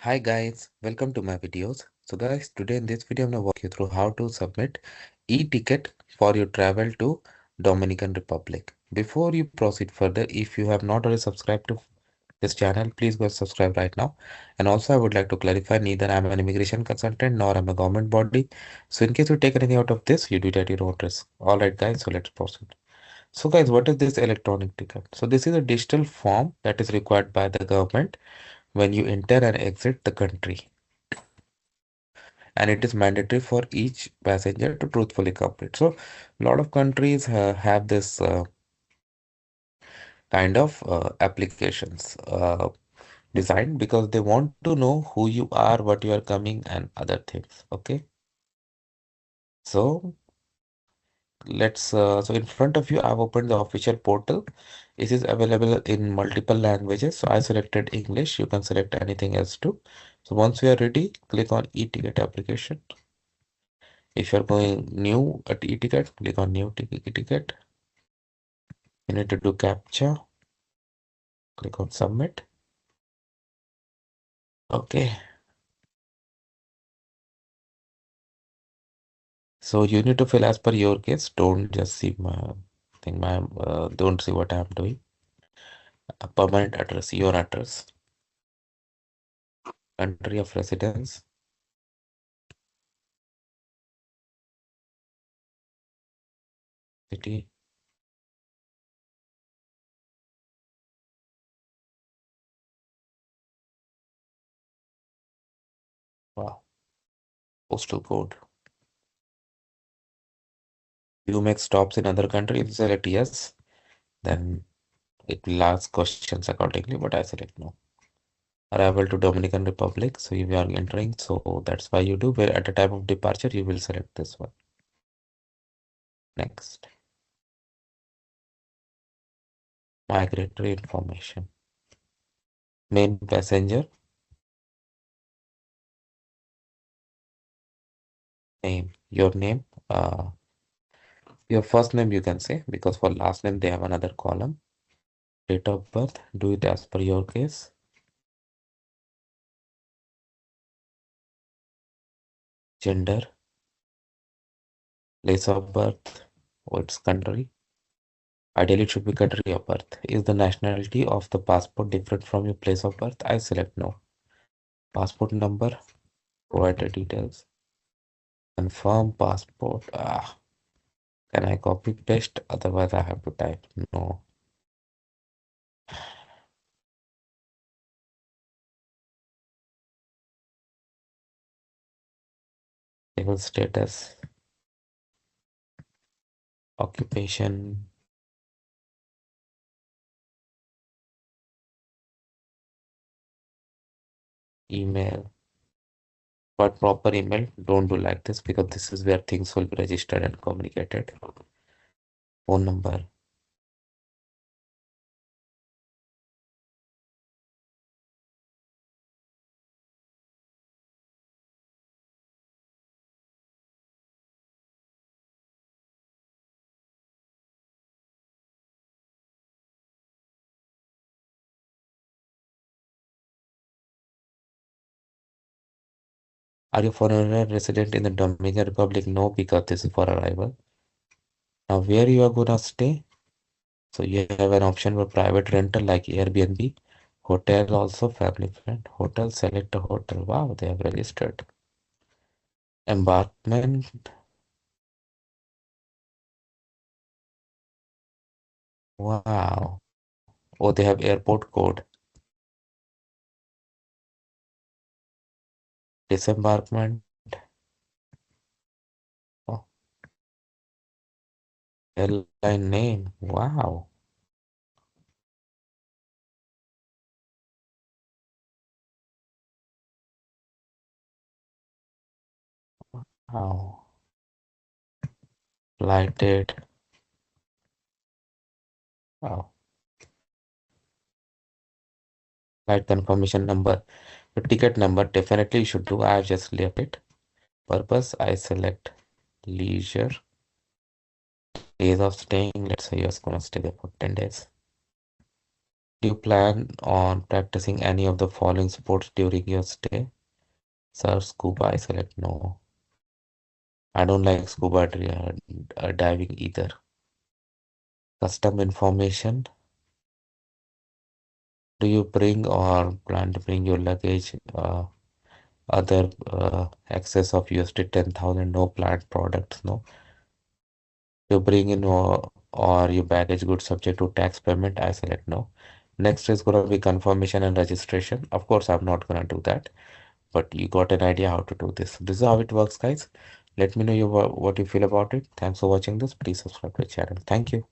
Hi guys, welcome to my videos. So guys, today in this video I'm going to walk you through how to submit e-ticket for your travel to Dominican Republic. Before you proceed further, if you have not already subscribed to this channel, please go subscribe right now. And also I would like to clarify, neither I'm an immigration consultant nor I'm a government body. So in case you take anything out of this, you do it at your own risk. Alright guys, so let's proceed. So guys, what is this electronic ticket? So this is a digital form that is required by the government when you enter and exit the country, and it is mandatory for each passenger to truthfully complete. So a lot of countries have this kind of applications designed because they want to know who you are, what you are coming, and other things. Okay, so so in front of you I've opened the official portal. It is available in multiple languages, so I selected English. You can select anything else too. So once we are ready, click on e-ticket application. If you're going new at e-ticket, click on new e-ticket. You need to do captcha. Click on submit. Okay. So you need to fill as per your case. Don't just see my thing. Don't see what I'm doing. A permanent address, your address, country of residence, city. Wow. Postal code. You make stops in other countries. Select yes. Then it will ask questions accordingly, but I select no. Arrival to Dominican Republic. So you are entering. So that's why you do. Where at the time of departure, you will select this one. Next. Migratory information. Main passenger. Name. Your name. Your first name you can say, because for last name they have another column. Date of birth. Do it as per your case. Gender. Place of birth. What's country? Ideally, it should be country of birth. Is the nationality of the passport different from your place of birth? I select no. Passport number. Provide the details. Confirm passport. Can I copy paste? Otherwise, I have to type no. Civil status. Occupation. Email. But proper email. Don't do like this because this is where things will be registered and communicated. Phone number. Are you foreigner resident in the Dominican Republic? No, because this is for arrival. Now, where you are gonna stay? So you have an option for private rental like Airbnb, hotel also family friend, hotel, select a hotel. Wow, they have registered. Embarkment. Wow. Oh, they have airport code. Disembarkment. Oh, airline name. Wow. Wow. Flight date. Wow. Flight confirmation number. The ticket number definitely you should do. I have just left it. Purpose, I select leisure. Days of staying. Let's say you're gonna stay there for 10 days. Do you plan on practicing any of the following sports during your stay? Sir, scuba, I select no. I don't like scuba diving either. Custom information. Do you bring or plan to bring your luggage? Other excess of USD 10,000, no planned products, no. You bring in or your baggage goods subject to tax payment, I select no. Next is gonna be confirmation and registration. Of course, I'm not gonna do that, but you got an idea how to do this. This is how it works, guys. Let me know what you feel about it. Thanks for watching this. Please subscribe to the channel. Thank you.